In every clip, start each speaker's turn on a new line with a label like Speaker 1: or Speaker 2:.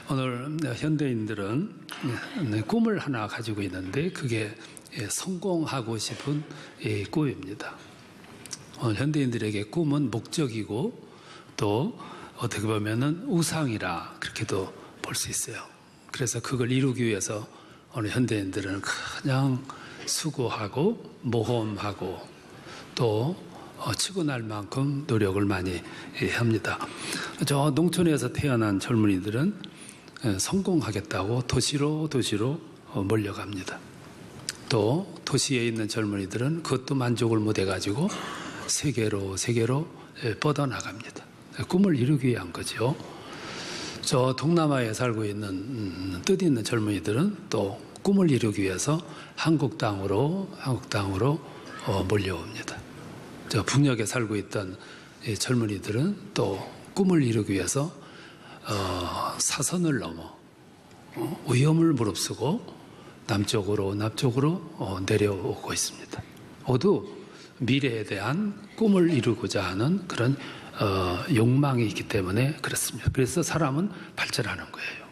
Speaker 1: 오늘 현대인들은 꿈을 하나 가지고 있는데 그게 성공하고 싶은 꿈입니다. 오늘 현대인들에게 꿈은 목적이고 또 어떻게 보면은 우상이라 그렇게도 볼 수 있어요. 그래서 그걸 이루기 위해서 오늘 현대인들은 그냥 수고하고 모험하고 또 치고 날 만큼 노력을 많이 합니다. 저 농촌에서 태어난 젊은이들은 성공하겠다고 도시로 몰려갑니다. 또 도시에 있는 젊은이들은 그것도 만족을 못 해가지고 세계로 뻗어나갑니다. 꿈을 이루기 위한 거죠. 저 동남아에 살고 있는 뜻있는 젊은이들은 또 꿈을 이루기 위해서 한국 땅으로 몰려옵니다. 저 북녘에 살고 있던 젊은이들은 또 꿈을 이루기 위해서 사선을 넘어 위험을 무릅쓰고 남쪽으로 내려오고 있습니다. 모두 미래에 대한 꿈을 이루고자 하는 그런 욕망이 있기 때문에 그렇습니다. 그래서 사람은 발전하는 거예요.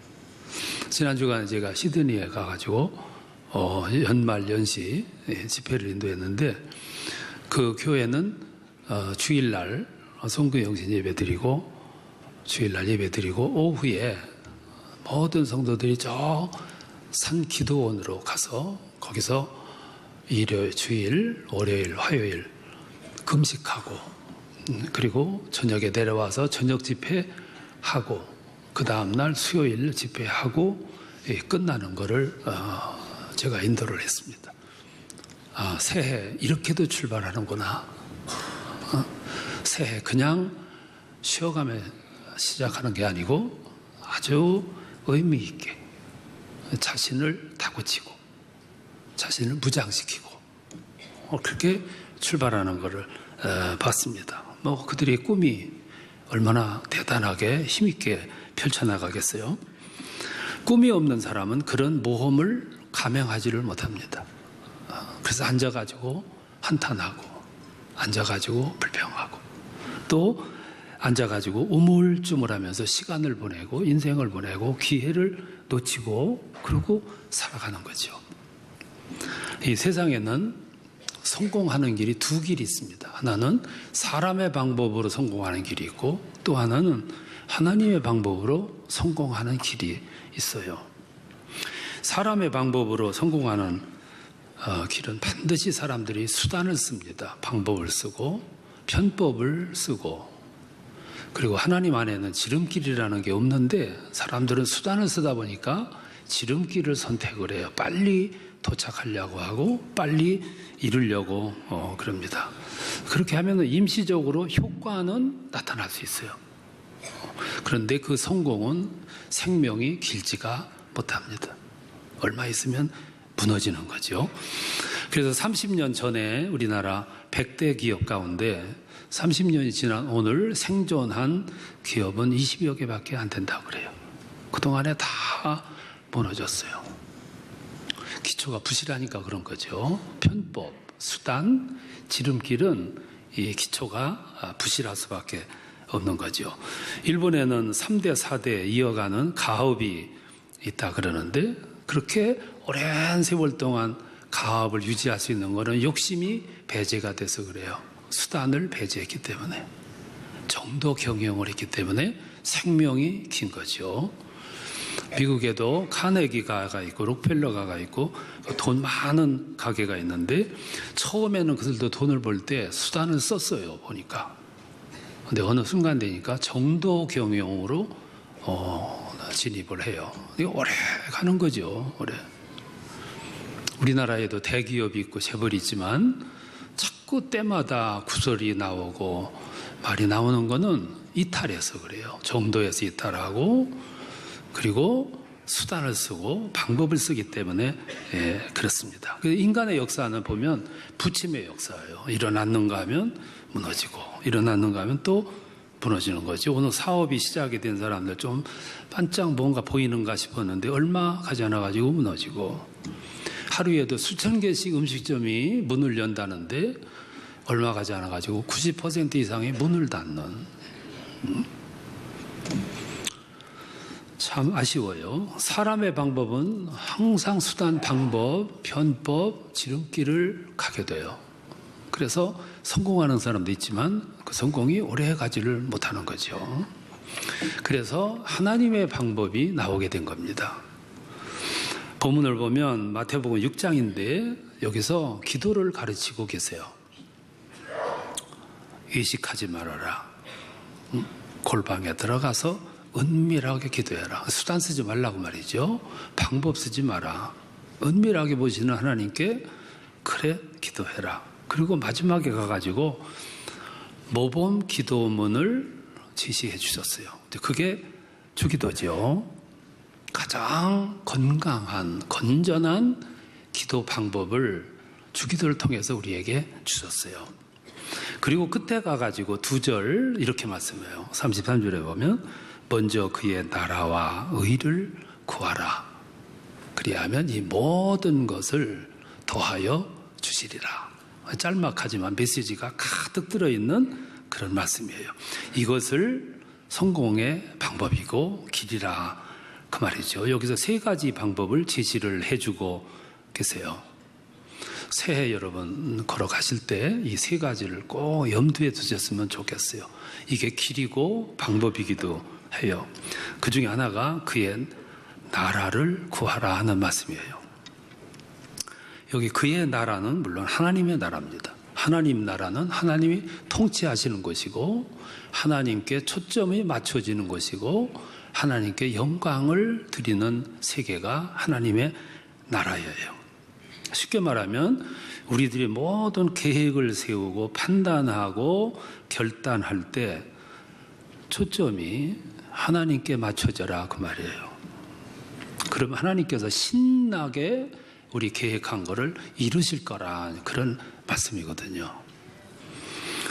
Speaker 1: 지난 주간에 제가 시드니에 가가지고 연말 연시 집회를 인도했는데 그 교회는 주일날 송구영신 예배드리고 주일날 예배드리고 오후에 모든 성도들이 저 산 기도원으로 가서 거기서 일요일, 주일, 월요일, 화요일 금식하고 그리고 저녁에 내려와서 저녁 집회하고 그 다음날 수요일 집회하고 끝나는 거를 제가 인도를 했습니다. 새해 이렇게도 출발하는구나. 새해 그냥 쉬어가며 시작하는 게 아니고 아주 의미 있게 자신을 다그치고 자신을 무장시키고 그렇게 출발하는 것을 봤습니다. 그들의 꿈이 얼마나 대단하게 힘있게 펼쳐나가겠어요. 꿈이 없는 사람은 그런 모험을 감행하지를 못합니다. 그래서 앉아가지고 한탄하고 앉아가지고 불평하고 또 앉아가지고 우물쭈물하면서 시간을 보내고 인생을 보내고 기회를 놓치고 그러고 살아가는 거죠. 이 세상에는 성공하는 길이 두 길이 있습니다. 하나는 사람의 방법으로 성공하는 길이 있고 또 하나는 하나님의 방법으로 성공하는 길이 있어요. 사람의 방법으로 성공하는 길은 반드시 사람들이 수단을 씁니다. 방법을 쓰고 편법을 쓰고 그리고 하나님 안에는 지름길이라는 게 없는데 사람들은 수단을 쓰다 보니까 지름길을 선택을 해요. 빨리 도착하려고 하고 빨리 이루려고 그럽니다. 그렇게 하면 임시적으로 효과는 나타날 수 있어요. 그런데 그 성공은 생명이 길지가 못합니다. 얼마 있으면 무너지는 거죠. 그래서 30년 전에 우리나라 100대 기업 가운데 30년이 지난 오늘 생존한 기업은 20여 개밖에 안 된다고 그래요. 그동안에 다 무너졌어요. 기초가 부실하니까 그런 거죠. 편법, 수단, 지름길은 이 기초가 부실할 수밖에 없는 거죠. 일본에는 3대, 4대 이어가는 가업이 있다 그러는데 그렇게 오랜 세월 동안 가업을 유지할 수 있는 것은 욕심이 배제가 돼서 그래요. 수단을 배제했기 때문에 정도 경영을 했기 때문에 생명이 긴 거죠. 미국에도 카네기가가 있고 록펠러가가 있고 돈 많은 가게가 있는데 처음에는 그들도 돈을 벌 때 수단을 썼어요. 보니까. 근데 어느 순간 되니까 정도 경영으로 진입을 해요. 이게 오래 가는 거죠. 오래. 우리나라에도 대기업이 있고 재벌이 있지만 자꾸 때마다 구설이 나오고 말이 나오는 거는 이탈해서 그래요. 정도에서 이탈하고 그리고 수단을 쓰고 방법을 쓰기 때문에 그렇습니다. 인간의 역사는 보면 부침의 역사예요. 일어났는가 하면 무너지고 일어났는가 하면 또 무너지는 거죠. 오늘 사업이 시작이 된 사람들 좀 반짝 뭔가 보이는가 싶었는데 얼마 가지 않아가지고 무너지고 하루에도 수천 개씩 음식점이 문을 연다는데 얼마 가지 않아가지고 90% 이상이 문을 닫는 참 아쉬워요. 사람의 방법은 항상 수단, 방법, 변법, 지름길을 가게 돼요. 그래서 성공하는 사람도 있지만 그 성공이 오래 가지를 못하는 거죠. 그래서 하나님의 방법이 나오게 된 겁니다. 본문을 보면 마태복음 6장인데 여기서 기도를 가르치고 계세요. 의식하지 말아라. 골방에 들어가서 은밀하게 기도해라. 수단 쓰지 말라고 말이죠. 방법 쓰지 마라. 은밀하게 보시는 하나님께 그래 기도해라. 그리고 마지막에 가가지고 모범 기도문을 지시해 주셨어요. 그게 주기도죠. 가장 건강한 건전한 기도 방법을 주기도를 통해서 우리에게 주셨어요. 그리고 그때 가가지고 2절 이렇게 말씀해요. 33절에 보면 먼저 그의 나라와 의를 구하라. 그리하면 이 모든 것을 더하여 주시리라. 짤막하지만 메시지가 가득 들어있는 그런 말씀이에요. 이것을 성공의 방법이고 길이라 그 말이죠. 여기서 3가지 방법을 제시를 해주고 계세요. 새해 여러분 걸어가실 때 이 3가지를 꼭 염두에 두셨으면 좋겠어요. 이게 길이고 방법이기도 해요. 그 중에 하나가 그의 나라를 구하라 하는 말씀이에요. 여기 그의 나라는 물론 하나님의 나라입니다. 하나님 나라는 하나님이 통치하시는 것이고 하나님께 초점이 맞춰지는 것이고 하나님께 영광을 드리는 세계가 하나님의 나라예요. 쉽게 말하면 우리들이 모든 계획을 세우고 판단하고 결단할 때 초점이 하나님께 맞춰져라 그 말이에요. 그러면 하나님께서 신나게 우리 계획한 거를 이루실 거라 그런 말씀이거든요.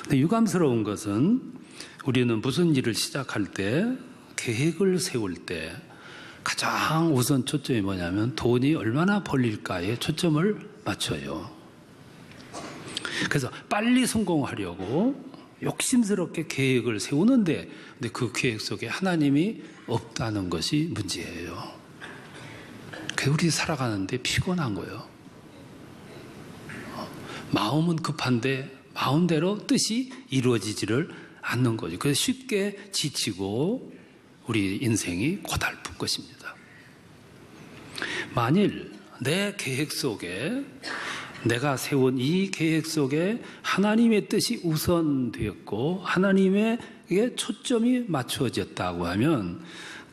Speaker 1: 근데 유감스러운 것은 우리는 무슨 일을 시작할 때 계획을 세울 때 가장 우선 초점이 뭐냐면 돈이 얼마나 벌릴까에 초점을 맞춰요. 그래서 빨리 성공하려고 욕심스럽게 계획을 세우는데 근데 그 계획 속에 하나님이 없다는 것이 문제예요. 그래서 우리 살아가는데 피곤한 거예요. 마음은 급한데 마음대로 뜻이 이루어지지를 않는 거죠. 그래서 쉽게 지치고 우리 인생이 고달픈 것입니다. 만일 내 계획 속에 내가 세운 이 계획 속에 하나님의 뜻이 우선되었고 하나님에게 초점이 맞춰졌다고 하면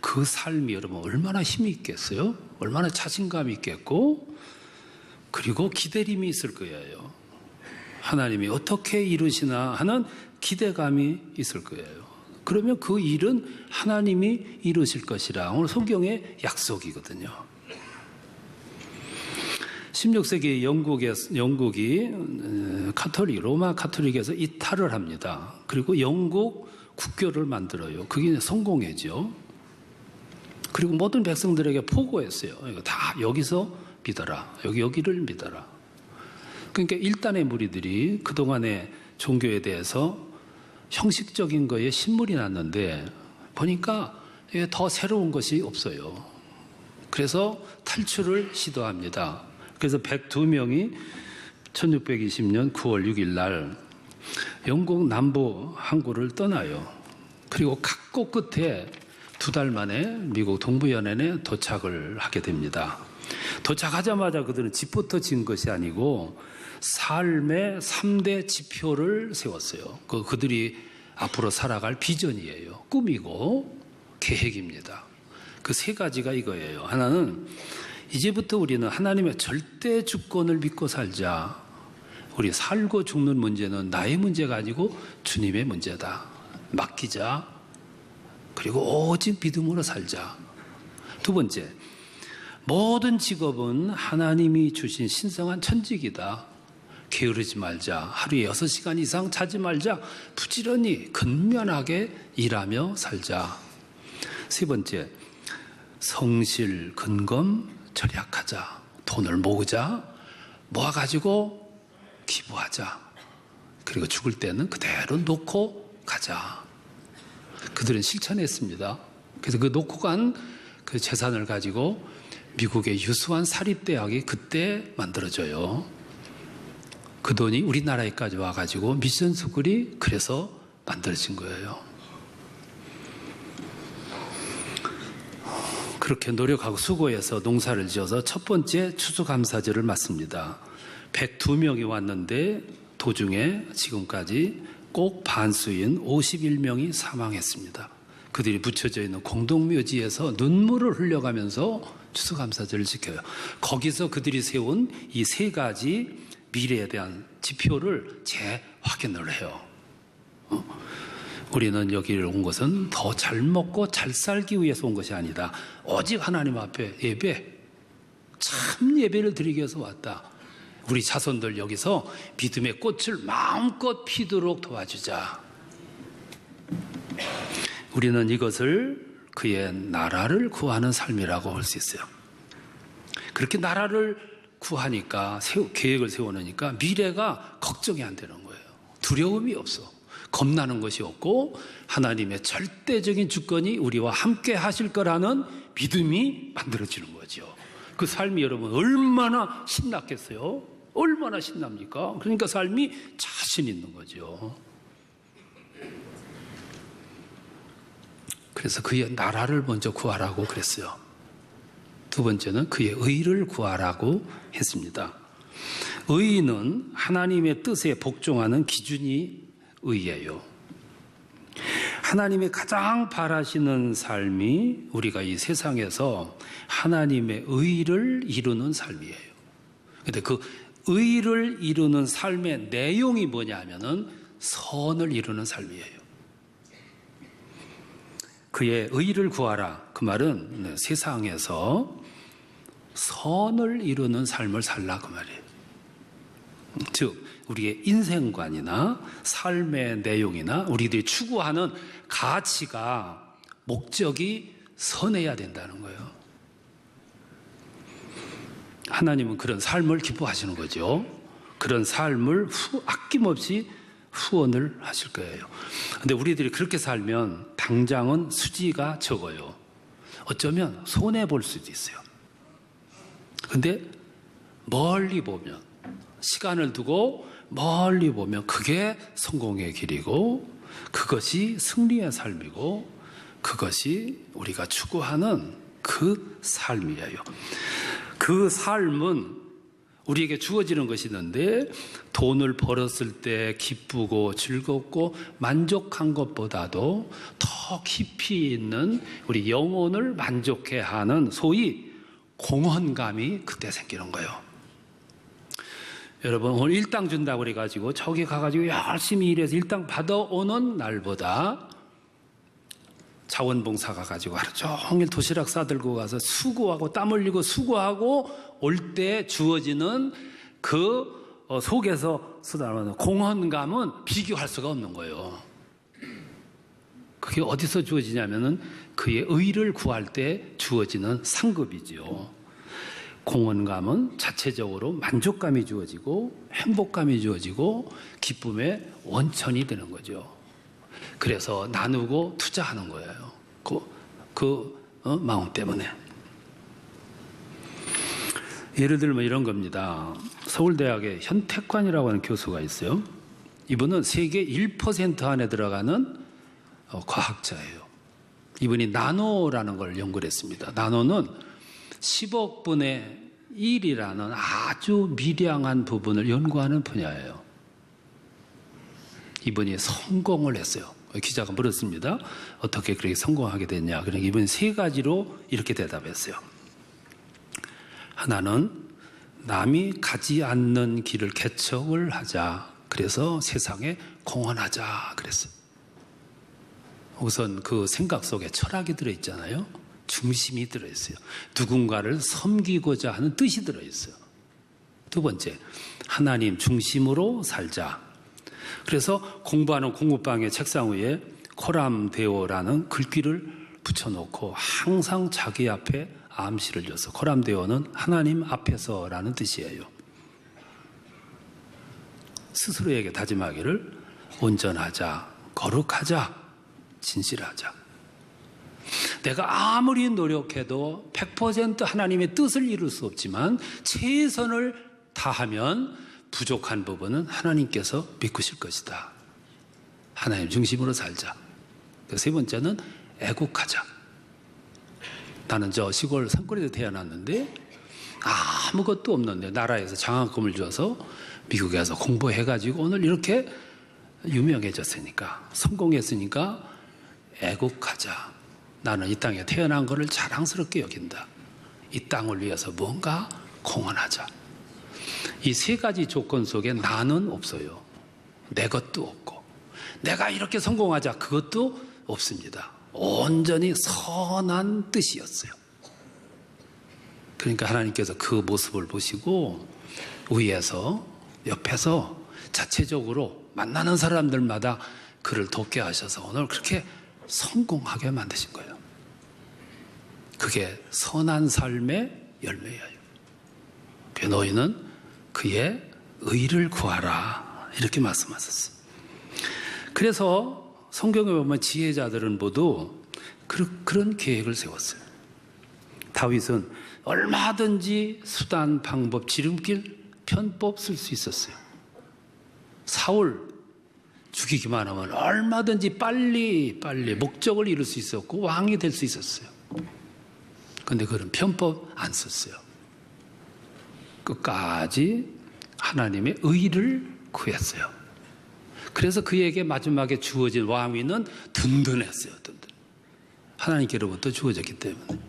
Speaker 1: 그 삶이 여러분 얼마나 힘이 있겠어요? 얼마나 자신감이 있겠고 그리고 기대림이 있을 거예요. 하나님이 어떻게 이루시나 하는 기대감이 있을 거예요. 그러면 그 일은 하나님이 이루실 것이라 오늘 성경의 약속이거든요. 16세기 영국이 로마 카톨릭에서 이탈을 합니다. 그리고 영국 국교를 만들어요. 그게 성공회죠. 그리고 모든 백성들에게 포고했어요. 이거 다 여기서 믿어라. 여기를 믿어라. 그러니까 일단의 무리들이 그동안의 종교에 대해서 형식적인 거에 신물이 났는데 보니까 더 새로운 것이 없어요. 그래서 탈출을 시도합니다. 그래서 102명이 1620년 9월 6일 날 영국 남부 항구를 떠나요. 그리고 각고 끝에 2달 만에 미국 동부연안에 도착을 하게 됩니다. 도착하자마자 그들은 집부터 지은 것이 아니고 삶의 3대 지표를 세웠어요. 그들이 앞으로 살아갈 비전이에요. 꿈이고 계획입니다. 그 3가지가 이거예요. 하나는 이제부터 우리는 하나님의 절대 주권을 믿고 살자. 우리 살고 죽는 문제는 나의 문제가 아니고 주님의 문제다. 맡기자. 그리고 오직 믿음으로 살자. 2번째, 모든 직업은 하나님이 주신 신성한 천직이다. 게으르지 말자. 하루에 6시간 이상 자지 말자. 부지런히 근면하게 일하며 살자. 3번째, 성실, 근검, 절약하자. 돈을 모으자. 모아가지고 기부하자. 그리고 죽을 때는 그대로 놓고 가자. 그들은 실천했습니다. 그래서 그 놓고 간 그 재산을 가지고 미국의 유수한 사립대학이 그때 만들어져요. 그 돈이 우리나라에까지 와가지고 미션 스쿨이 그래서 만들어진 거예요. 그렇게 노력하고 수고해서 농사를 지어서 첫 번째 추수감사절을 맞습니다. 102명이 왔는데 도중에 지금까지 꼭 반수인 51명이 사망했습니다. 그들이 붙여져 있는 공동묘지에서 눈물을 흘려가면서 추수감사절을 지켜요. 거기서 그들이 세운 이 세 가지 미래에 대한 지표를 재확인을 해요. 우리는 여기를 온 것은 더 잘 먹고 잘 살기 위해서 온 것이 아니다. 오직 하나님 앞에 예배, 참 예배를 드리기 위해서 왔다. 우리 자손들 여기서 믿음의 꽃을 마음껏 피도록 도와주자. 우리는 이것을 그의 나라를 구하는 삶이라고 할 수 있어요. 그렇게 나라를 구하니까 계획을 세워놓으니까 미래가 걱정이 안 되는 거예요. 두려움이 없어. 겁나는 것이 없고 하나님의 절대적인 주권이 우리와 함께 하실 거라는 믿음이 만들어지는 거죠. 그 삶이 여러분 얼마나 신났겠어요? 얼마나 신납니까? 그러니까 삶이 자신 있는 거죠. 그래서 그의 나라를 먼저 구하라고 그랬어요. 두 번째는 그의 의를 구하라고 했습니다. 의는 하나님의 뜻에 복종하는 기준이 의예요. 하나님의 가장 바라시는 삶이 우리가 이 세상에서 하나님의 의를 이루는 삶이에요. 그런데 그 의를 이루는 삶의 내용이 뭐냐면은 선을 이루는 삶이에요. 그의 의를 구하라. 그 말은 세상에서 선을 이루는 삶을 살라 그 말이에요. 즉 우리의 인생관이나 삶의 내용이나 우리들이 추구하는 가치가 목적이 선해야 된다는 거예요. 하나님은 그런 삶을 기뻐하시는 거죠. 그런 삶을 아낌없이 후원을 하실 거예요. 그런데 우리들이 그렇게 살면 당장은 수지가 적어요. 어쩌면 손해볼 수도 있어요. 그런데 멀리 보면, 시간을 두고 멀리 보면 그게 성공의 길이고 그것이 승리의 삶이고 그것이 우리가 추구하는 그 삶이에요. 그 삶은 우리에게 주어지는 것이 있는데 돈을 벌었을 때 기쁘고 즐겁고 만족한 것보다도 더 깊이 있는 우리 영혼을 만족해 하는 소위 공헌감이 그때 생기는 거예요. 여러분 오늘 일당 준다고 그래가지고 저기 가가지고 열심히 일해서 일당 받아오는 날보다 자원봉사 가가지고 하루 종일 도시락 싸들고 가서 수고하고 땀 흘리고 수고하고 올 때 주어지는 그 속에서 쏟아나오는 공헌감은 비교할 수가 없는 거예요. 그게 어디서 주어지냐면은 그의 의를 구할 때 주어지는 상급이지요. 공헌감은 자체적으로 만족감이 주어지고 행복감이 주어지고 기쁨의 원천이 되는 거죠. 그래서 나누고 투자하는 거예요. 마음 때문에. 예를 들면 이런 겁니다. 서울대학에 현택관이라고 하는 교수가 있어요. 이분은 세계 1% 안에 들어가는 과학자예요. 이분이 나노라는 걸 연구를 했습니다. 나노는 10억 분의 1이라는 아주 미량한 부분을 연구하는 분야예요. 이분이 성공을 했어요. 기자가 물었습니다. 어떻게 그렇게 성공하게 됐냐? 그러니까 이분이 세 가지로 이렇게 대답했어요. 하나는 남이 가지 않는 길을 개척을 하자. 그래서 세상에 공헌하자 그랬어요. 우선 그 생각 속에 철학이 들어있잖아요. 중심이 들어있어요. 누군가를 섬기고자 하는 뜻이 들어있어요. 두 번째, 하나님 중심으로 살자. 그래서 공부하는 공부방의 책상 위에 코람데오라는 글귀를 붙여놓고 항상 자기 앞에 암시를 줘서, 코람데오는 하나님 앞에서라는 뜻이에요. 스스로에게 다짐하기를 온전하자, 거룩하자, 진실하자. 내가 아무리 노력해도 100% 하나님의 뜻을 이룰 수 없지만 최선을 다하면 부족한 부분은 하나님께서 메꾸실 것이다. 하나님 중심으로 살자. 세 번째는 애국하자. 나는 저 시골 산골에서 태어났는데 아무것도 없는데 나라에서 장학금을 줘서 미국에 가서 공부해가지고 오늘 이렇게 유명해졌으니까, 성공했으니까 애국하자. 나는 이 땅에 태어난 것을 자랑스럽게 여긴다. 이 땅을 위해서 뭔가 공헌하자. 이 세 가지 조건 속에 나는 없어요. 내 것도 없고 내가 이렇게 성공하자, 그것도 없습니다. 온전히 선한 뜻이었어요. 그러니까 하나님께서 그 모습을 보시고 위에서, 옆에서 자체적으로 만나는 사람들마다 그를 돕게 하셔서 오늘 그렇게 성공하게 만드신 거예요. 그게 선한 삶의 열매예요. 너희는 그의 의를 구하라, 이렇게 말씀하셨어요. 그래서 성경에 보면 지혜자들은 모두 그런 계획을 세웠어요. 다윗은 얼마든지 수단, 방법, 지름길, 편법 쓸 수 있었어요. 사울 죽이기만 하면 얼마든지 빨리 목적을 이룰 수 있었고 왕이 될 수 있었어요. 그런데 그런 편법 안 썼어요. 끝까지 하나님의 의를 구했어요. 그래서 그에게 마지막에 주어진 왕위는 든든했어요. 하나님께로부터 주어졌기 때문에.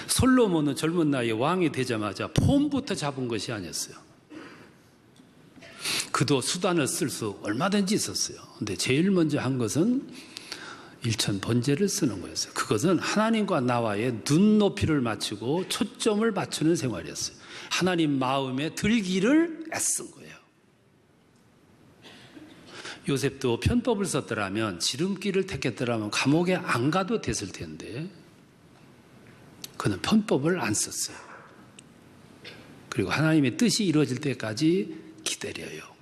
Speaker 1: 솔로몬은 젊은 나이에 왕이 되자마자 폼부터 잡은 것이 아니었어요. 그도 수단을 쓸 수 얼마든지 있었어요. 근데 제일 먼저 한 것은 일천번제를 쓰는 거였어요. 그것은 하나님과 나와의 눈높이를 맞추고 초점을 맞추는 생활이었어요. 하나님 마음에 들기를 애쓴 거예요. 요셉도 편법을 썼더라면, 지름길을 택했더라면 감옥에 안 가도 됐을 텐데 그는 편법을 안 썼어요. 그리고 하나님의 뜻이 이루어질 때까지 기다려요.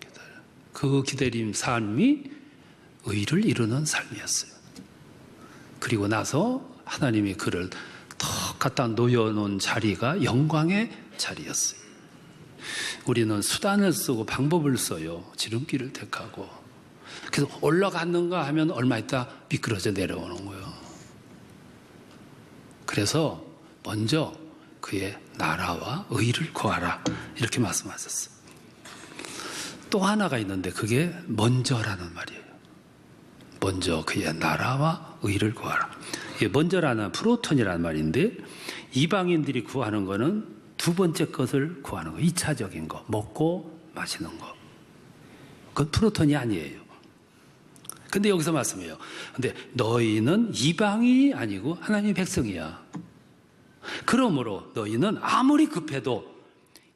Speaker 1: 그 기다림 삶이 의를 이루는 삶이었어요. 그리고 나서 하나님이 그를 턱 갖다 놓여놓은 자리가 영광의 자리였어요. 우리는 수단을 쓰고 방법을 써요. 지름길을 택하고. 그래서 올라갔는가 하면 얼마 있다 미끄러져 내려오는 거예요. 그래서 먼저 그의 나라와 의를 구하라, 이렇게 말씀하셨어요. 또 하나가 있는데 그게 먼저라는 말이에요. 먼저 그의 나라와 의를 구하라. 이게 먼저라는 프로톤이라는 말인데, 이방인들이 구하는 거는 두 번째 것을 구하는 거, 2차적인 거, 먹고 마시는 거. 그건 프로톤이 아니에요. 근데 여기서 말씀해요. 근데 너희는 이방인이 아니고 하나님의 백성이야. 그러므로 너희는 아무리 급해도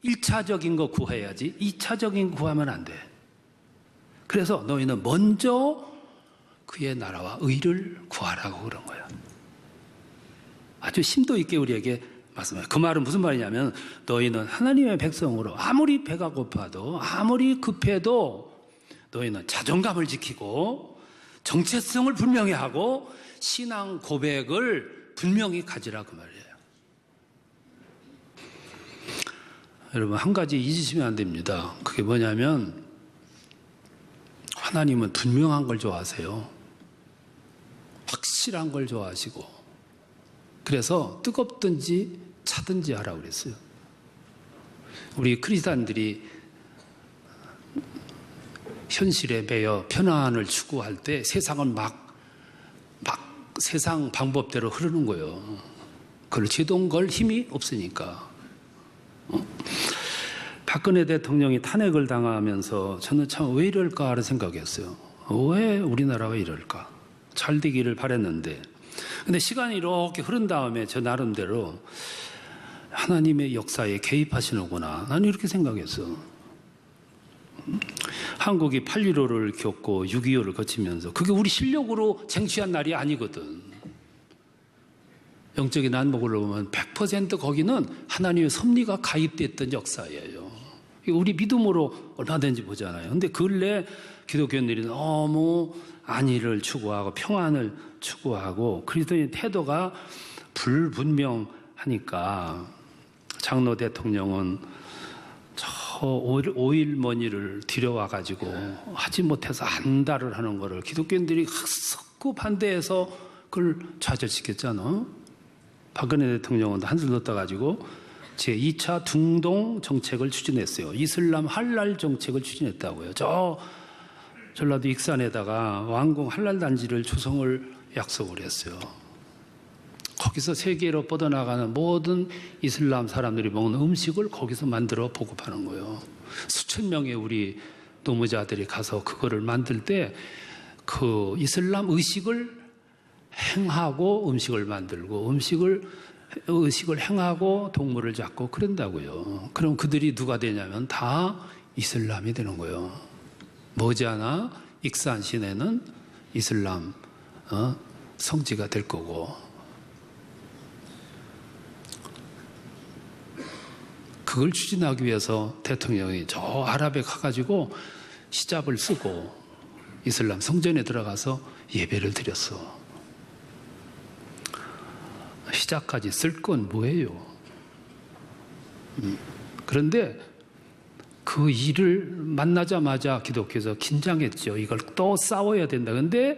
Speaker 1: 1차적인 거 구해야지 2차적인 거 구하면 안 돼. 그래서 너희는 먼저 그의 나라와 의를 구하라고 그런 거야. 아주 심도 있게 우리에게 말씀해요. 그 말은 무슨 말이냐면, 너희는 하나님의 백성으로 아무리 배가 고파도 아무리 급해도 너희는 자존감을 지키고 정체성을 분명히 하고 신앙 고백을 분명히 가지라, 그 말이에요. 여러분, 한 가지 잊으시면 안 됩니다. 그게 뭐냐면, 하나님은 분명한 걸 좋아하세요. 확실한 걸 좋아하시고, 그래서 뜨겁든지 차든지 하라고 그랬어요. 우리 크리스찬들이 현실에 매여 편안을 추구할 때 세상은 막 세상 방법대로 흐르는 거예요. 그걸 제동 걸 힘이 없으니까. 박근혜 대통령이 탄핵을 당하면서 저는 참 왜 이럴까 하는 생각이었어요. 왜 우리나라가 이럴까? 잘 되기를 바랬는데, 근데 시간이 이렇게 흐른 다음에 저 나름대로 하나님의 역사에 개입하시는구나, 나는 이렇게 생각했어. 한국이 8.15를 겪고 6.25를 거치면서 그게 우리 실력으로 쟁취한 날이 아니거든. 영적인 안목으로 보면 100% 거기는 하나님의 섭리가 가입됐던 역사예요. 우리 믿음으로 얼마든지 보잖아요. 근데 근래 기독교인들이 너무 안위를 추구하고 평안을 추구하고 그리스도의 태도가 불분명하니까 장로 대통령은 저 5일 들여와가지고 하지 못해서 안달을 하는 거를 기독교인들이 썩고 반대해서 그걸 좌절시켰잖아. 박근혜 대통령은 한술 넣어가지고 제2차 중동 정책을 추진했어요. 이슬람 할랄 정책을 추진했다고요. 저 전라도 익산에다가 왕궁 할랄 단지를 조성을 약속을 했어요. 거기서 세계로 뻗어나가는 모든 이슬람 사람들이 먹는 음식을 거기서 만들어 보급하는 거예요. 수천 명의 우리 노무자들이 가서 그거를 만들 때 그 이슬람 의식을 행하고 음식을 만들고 의식을 행하고 동물을 잡고 그런다고요. 그럼 그들이 누가 되냐면 다 이슬람이 되는 거예요. 머지않아 익산 시내는 이슬람 성지가 될 거고, 그걸 추진하기 위해서 대통령이 저 아랍에 가가지고 히잡을 쓰고 이슬람 성전에 들어가서 예배를 드렸어. 히잡까지 쓸 건 뭐예요? 그런데 그 일을 만나자마자 기독교에서 긴장했죠. 이걸 또 싸워야 된다. 근데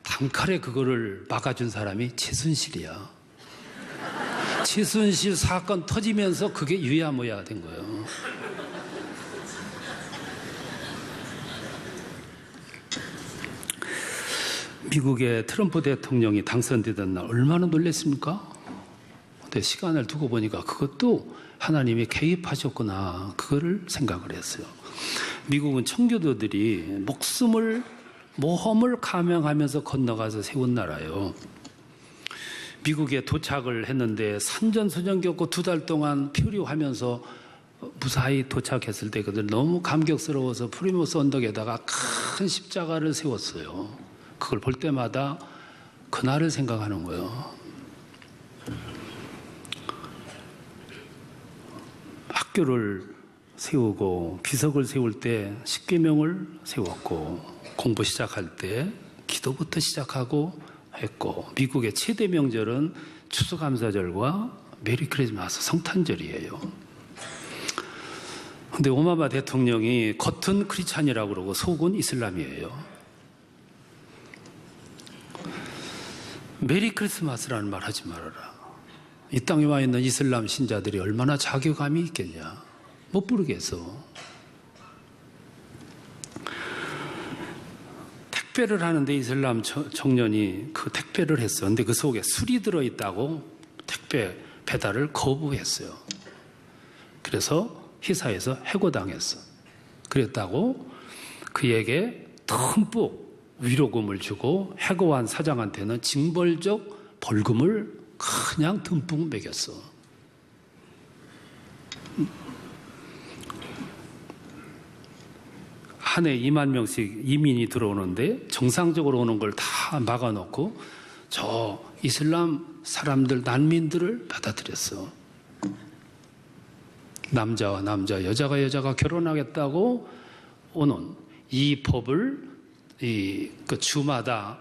Speaker 1: 단칼에 그거를 막아준 사람이 최순실이야. 최순실 사건 터지면서 그게 유야무야 된 거예요. 미국의 트럼프 대통령이 당선되던 날 얼마나 놀랐습니까? 근데 시간을 두고 보니까 그것도 하나님이 개입하셨구나, 그거를 생각을 했어요. 미국은 청교도들이 모험을 감행하면서 건너가서 세운 나라예요. 미국에 도착을 했는데 산전수전 겪고 2달 동안 표류하면서 무사히 도착했을 때 그들 너무 감격스러워서 프리모스 언덕에다가 큰 십자가를 세웠어요. 그걸 볼 때마다 그날을 생각하는 거예요. 학교를 세우고 비석을 세울 때 십계명을 세웠고, 공부 시작할 때 기도부터 시작하고 했고, 미국의 최대 명절은 추수감사절과 메리 크리스마스 성탄절이에요. 근데 오바마 대통령이 겉은 크리스찬이라고 그러고 속은 이슬람이에요. 메리 크리스마스라는 말 하지 말아라. 이 땅에 와 있는 이슬람 신자들이 얼마나 자괴감이 있겠냐. 못 부르겠어. 택배를 하는데 이슬람 청년이 그 택배를 했어. 근데 그 속에 술이 들어있다고 택배 배달을 거부했어요. 그래서 회사에서 해고당했어. 그랬다고 그에게 듬뿍 위로금을 주고 해고한 사장한테는 징벌적 벌금을 그냥 듬뿍 매겼어. 한 해 2만 명씩 이민이 들어오는데 정상적으로 오는 걸 다 막아놓고 저 이슬람 사람들, 난민들을 받아들였어. 남자와 남자, 여자가 여자가 결혼하겠다고 오는 이 법을 그 주마다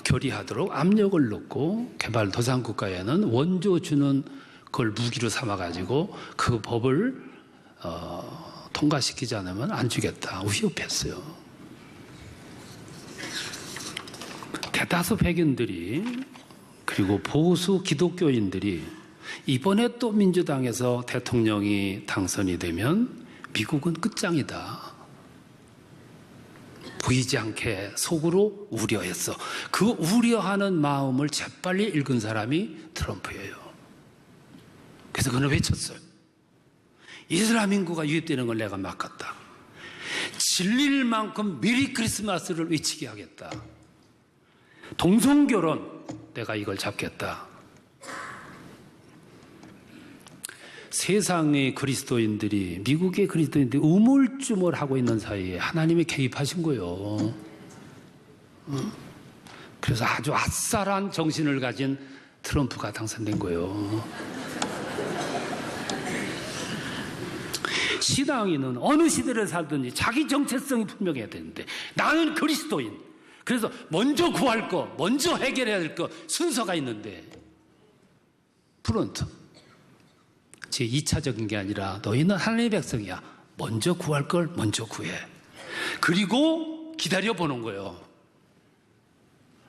Speaker 1: 결의하도록 압력을 넣고, 개발도상국가에는 원조 주는 그걸 무기로 삼아가지고 그 법을 통과시키지 않으면 안 주겠다 위협했어요. 대다수 백인들이 그리고 보수 기독교인들이 이번에 또 민주당에서 대통령이 당선이 되면 미국은 끝장이다. 보이지 않게 속으로 우려했어. 그 우려하는 마음을 재빨리 읽은 사람이 트럼프예요. 그래서 그는 외쳤어요. 이슬람 인구가 유입되는 걸 내가 막았다. 진리일 만큼 메리 크리스마스를 외치게 하겠다. 동성결혼, 내가 이걸 잡겠다. 세상의 그리스도인들이, 미국의 그리스도인들이 우물쭈물하고 있는 사이에 하나님이 개입하신 거예요. 그래서 아주 아싸란 정신을 가진 트럼프가 당선된 거예요. 신앙인은 어느 시대를 살든지 자기 정체성이 분명해야 되는데 나는 그리스도인. 그래서 먼저 구할 거, 먼저 해결해야 될 거 순서가 있는데 프론트. 제 2차적인 게 아니라 너희는 하나님의 백성이야. 먼저 구할 걸 먼저 구해. 그리고 기다려보는 거예요.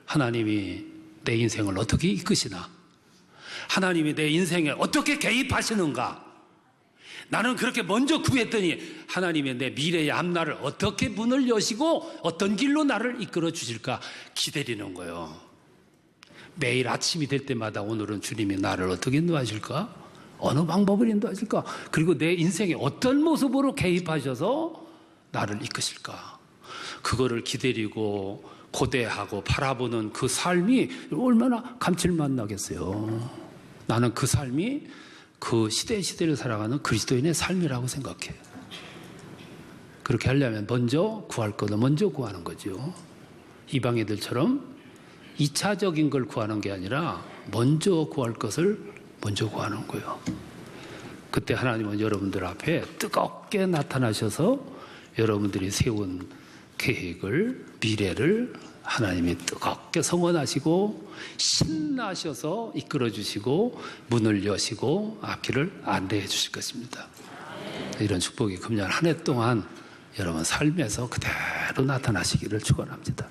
Speaker 1: 하나님이 내 인생을 어떻게 이끄시나? 하나님이 내 인생에 어떻게 개입하시는가? 나는 그렇게 먼저 구했더니 하나님이 내 미래의 앞날을 어떻게 문을 여시고 어떤 길로 나를 이끌어 주실까 기다리는 거예요. 매일 아침이 될 때마다 오늘은 주님이 나를 어떻게 인도하실까? 어느 방법을 인도하실까? 그리고 내 인생에 어떤 모습으로 개입하셔서 나를 이끄실까? 그거를 기다리고 고대하고 바라보는 그 삶이 얼마나 감칠맛 나겠어요. 나는 그 삶이 그 시대를 살아가는 그리스도인의 삶이라고 생각해요. 그렇게 하려면 먼저 구할 거는 먼저 구하는 거죠. 이방애들처럼 2차적인 걸 구하는 게 아니라 먼저 구할 것을 먼저 구하는 거예요. 그때 하나님은 여러분들 앞에 뜨겁게 나타나셔서 여러분들이 세운 계획을, 미래를 하나님이 뜨겁게 성원하시고 신나셔서 이끌어주시고 문을 여시고 앞길을 안내해 주실 것입니다. 이런 축복이 금년 한 해 동안 여러분 삶에서 그대로 나타나시기를 축원합니다.